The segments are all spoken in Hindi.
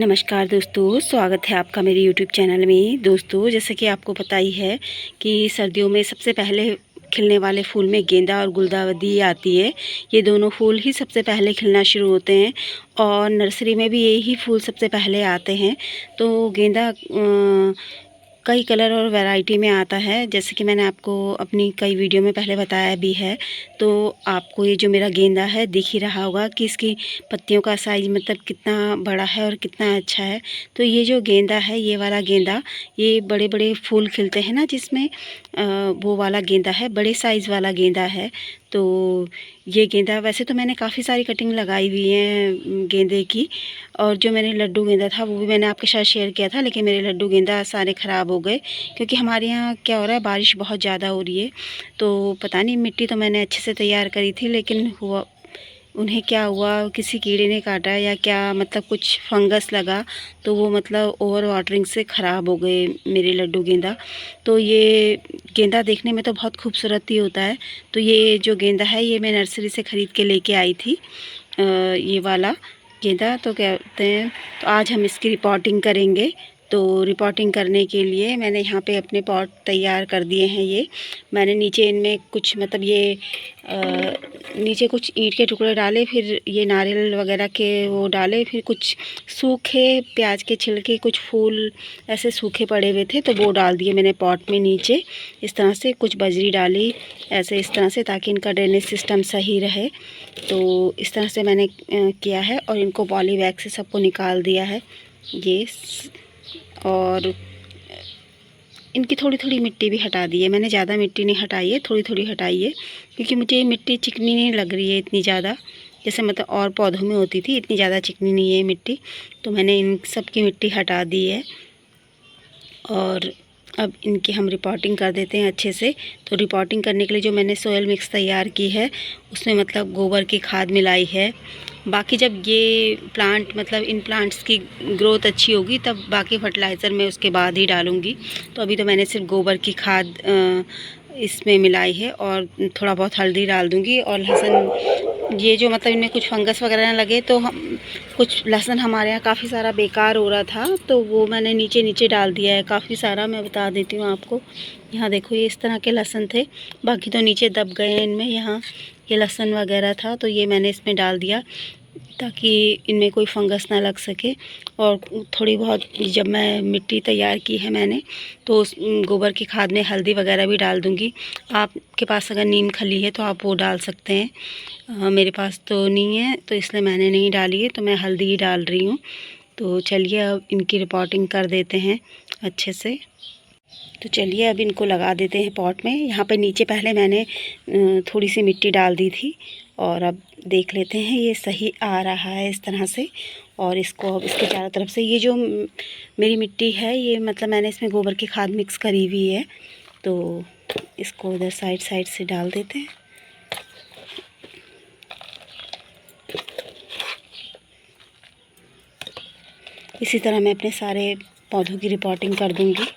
नमस्कार दोस्तों, स्वागत है आपका मेरे यूट्यूब चैनल में। दोस्तों, जैसे कि आपको पता ही है कि सर्दियों में सबसे पहले खिलने वाले फूल में गेंदा और गुलदाउदी आती है। ये दोनों फूल ही सबसे पहले खिलना शुरू होते हैं और नर्सरी में भी यही फूल सबसे पहले आते हैं। तो गेंदा कई कलर और वैरायटी में आता है, जैसे कि मैंने आपको अपनी कई वीडियो में पहले बताया भी है। तो आपको ये जो मेरा गेंदा है दिख ही रहा होगा कि इसकी पत्तियों का साइज़ मतलब कितना बड़ा है और कितना अच्छा है। तो ये जो गेंदा है, ये वाला गेंदा, ये बड़े बड़े फूल खिलते हैं ना जिसमें, वो वाला गेंदा है, बड़े साइज़ वाला गेंदा है। तो ये गेंदा, वैसे तो मैंने काफ़ी सारी कटिंग लगाई हुई है गेंदे की, और जो मैंने लड्डू गेंदा था वो भी मैंने आपके साथ शेयर किया था, लेकिन मेरे लड्डू गेंदा सारे ख़राब हो गए क्योंकि हमारे यहाँ क्या हो रहा है, बारिश बहुत ज़्यादा हो रही है। तो पता नहीं, मिट्टी तो मैंने अच्छे से तैयार करी थी, लेकिन हुआ उन्हें क्या हुआ, किसी कीड़े ने काटा या क्या, मतलब कुछ फंगस लगा, तो वो मतलब ओवर वाटरिंग से ख़राब हो गए मेरे लड्डू गेंदा। तो ये गेंदा देखने में तो बहुत खूबसूरत ही होता है। तो ये जो गेंदा है, ये मैं नर्सरी से ख़रीद के लेके आई थी, ये वाला गेंदा। तो कहते हैं, तो आज हम इसकी रिपोर्टिंग करेंगे। तो रिपोर्टिंग करने के लिए मैंने यहाँ पे अपने पॉट तैयार कर दिए हैं। ये मैंने नीचे इनमें कुछ मतलब ये नीचे कुछ ईंट के टुकड़े डाले, फिर ये नारियल वगैरह के वो डाले, फिर कुछ सूखे प्याज के छिलके, कुछ फूल ऐसे सूखे पड़े हुए थे तो वो डाल दिए मैंने पॉट में नीचे। इस तरह से कुछ बजरी डाली ऐसे, इस तरह से, ताकि इनका ड्रेनेज सिस्टम सही रहे। तो इस तरह से मैंने किया है और इनको पॉली बैग से सबको निकाल दिया है ये। और इनकी थोड़ी थोड़ी मिट्टी भी हटा दी है मैंने, ज़्यादा मिट्टी नहीं हटाई है, थोड़ी थोड़ी हटाई है, क्योंकि मुझे ये मिट्टी चिकनी नहीं लग रही है इतनी ज़्यादा, जैसे मतलब और पौधों में होती थी, इतनी ज़्यादा चिकनी नहीं है मिट्टी। तो मैंने इन सब की मिट्टी हटा दी है और अब इनकी हम रिपोर्टिंग कर देते हैं अच्छे से। तो रिपोर्टिंग करने के लिए जो मैंने सोयल मिक्स तैयार की है, उसमें मतलब गोबर की खाद मिलाई है। बाकी जब ये प्लांट मतलब इन प्लांट्स की ग्रोथ अच्छी होगी तब बाकी फर्टिलाइज़र मैं उसके बाद ही डालूँगी। तो अभी तो मैंने सिर्फ गोबर की खाद इसमें मिलाई है और थोड़ा बहुत हल्दी डाल दूँगी। और लहसुन, ये जो मतलब इनमें कुछ फंगस वगैरह ना लगे, तो हम कुछ लहसुन हमारे यहाँ काफ़ी सारा बेकार हो रहा था, तो वो मैंने नीचे नीचे डाल दिया है काफ़ी सारा। मैं बता देती हूँ आपको, यहाँ देखो ये इस तरह के लहसुन थे, बाकी तो नीचे दब गए हैं इनमें। यहाँ ये लहसुन वगैरह था तो ये मैंने इसमें डाल दिया ताकि इनमें कोई फंगस ना लग सके। और थोड़ी बहुत जब मैं मिट्टी तैयार की है मैंने, तो उस गोबर की खाद में हल्दी वगैरह भी डाल दूँगी। आपके पास अगर नीम खली है तो आप वो डाल सकते हैं, मेरे पास तो नहीं है तो इसलिए मैंने नहीं डाली है, तो मैं हल्दी ही डाल रही हूँ। तो चलिए अब इनकी रिपोर्टिंग कर देते हैं अच्छे से। तो चलिए अब इनको लगा देते हैं पॉट में। यहाँ पे नीचे पहले मैंने थोड़ी सी मिट्टी डाल दी थी और अब देख लेते हैं ये सही आ रहा है इस तरह से। और इसको अब इसके चारों तरफ से, ये जो मेरी मिट्टी है ये मतलब मैंने इसमें गोबर की खाद मिक्स करी हुई है, तो इसको उधर साइड साइड से डाल देते हैं। इसी तरह मैं अपने सारे पौधों की रिपोर्टिंग कर दूँगी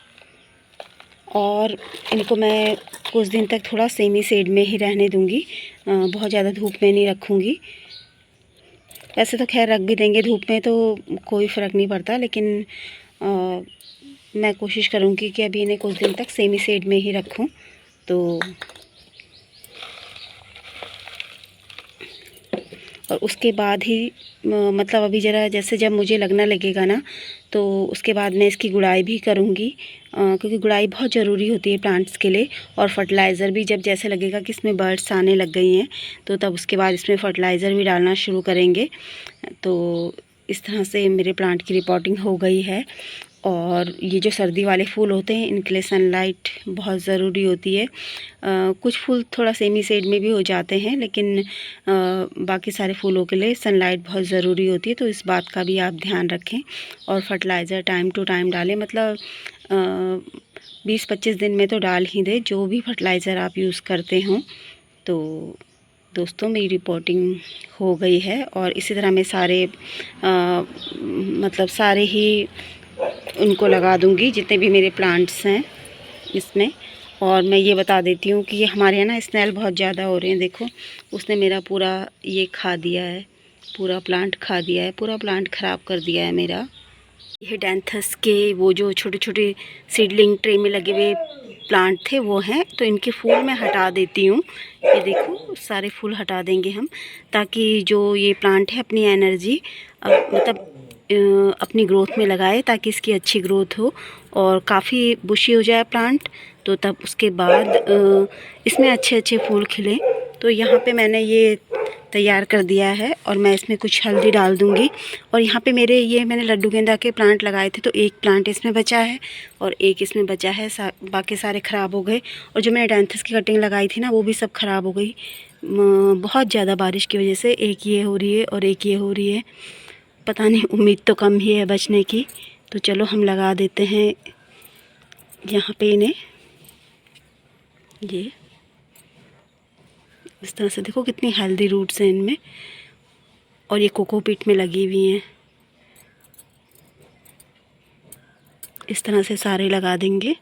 और इनको मैं कुछ दिन तक थोड़ा सेमी शेड में ही रहने दूँगी, बहुत ज़्यादा धूप में नहीं रखूँगी। वैसे तो खैर रख भी देंगे धूप में तो कोई फ़र्क नहीं पड़ता, लेकिन मैं कोशिश करूँगी कि अभी इन्हें कुछ दिन तक सेमी शेड में ही रखूँ। तो और उसके बाद ही मतलब अभी ज़रा जैसे जब मुझे लगना लगेगा ना, तो उसके बाद मैं इसकी गुड़ाई भी करूँगी, क्योंकि गुड़ाई बहुत ज़रूरी होती है प्लांट्स के लिए। और फर्टिलाइज़र भी जब जैसे लगेगा कि इसमें बर्ड्स आने लग गई हैं, तो तब उसके बाद इसमें फर्टिलाइज़र भी डालना शुरू करेंगे। तो इस तरह से मेरे प्लांट की रिपोर्टिंग हो गई है। और ये जो सर्दी वाले फूल होते हैं, इनके लिए सनलाइट बहुत ज़रूरी होती है। कुछ फूल थोड़ा सेमी शेड में भी हो जाते हैं, लेकिन बाकी सारे फूलों के लिए सनलाइट बहुत ज़रूरी होती है, तो इस बात का भी आप ध्यान रखें। और फर्टिलाइज़र टाइम टू टाइम डालें, मतलब 20-25 दिन में तो डाल ही दें, जो भी फर्टिलाइज़र आप यूज़ करते हों। तो दोस्तों, मेरी रिपोर्टिंग हो गई है और इसी तरह मैं सारे मतलब सारे ही उनको लगा दूंगी जितने भी मेरे प्लांट्स हैं इसमें। और मैं ये बता देती हूँ कि ये हमारे यहाँ ना स्नेल बहुत ज़्यादा हो रहे हैं। देखो, उसने मेरा पूरा ये खा दिया है, पूरा प्लांट खा दिया है, पूरा प्लांट ख़राब कर दिया है मेरा। ये डैंथस के वो जो छोटे छोटे सीडलिंग ट्रे में लगे हुए प्लांट थे वो हैं, तो इनके फूल मैं हटा देती हूँ। ये देखो सारे फूल हटा देंगे हम, ताकि जो ये प्लांट है अपनी एनर्जी मतलब अपनी ग्रोथ में लगाए, ताकि इसकी अच्छी ग्रोथ हो और काफ़ी बुशी हो जाए प्लांट। तो तब उसके बाद इसमें अच्छे अच्छे फूल खिलें। तो यहाँ पे मैंने ये तैयार कर दिया है और मैं इसमें कुछ हल्दी डाल दूँगी। और यहाँ पे मेरे ये मैंने लड्डू गेंदा के प्लांट लगाए थे, तो एक प्लांट इसमें बचा है और एक इसमें बचा है, बाकी सारे ख़राब हो गए। और जो मैंने डैंथस की कटिंग लगाई थी ना, वो भी सब ख़राब हो गई बहुत ज़्यादा बारिश की वजह से। एक ये हो रही है और एक ये हो रही है, पता नहीं, उम्मीद तो कम ही है बचने की। तो चलो हम लगा देते हैं यहाँ पे इन्हें। ये इस तरह से देखो कितनी हेल्दी रूट्स हैं इनमें, और ये कोकोपीट में लगी हुई हैं। इस तरह से सारे लगा देंगे।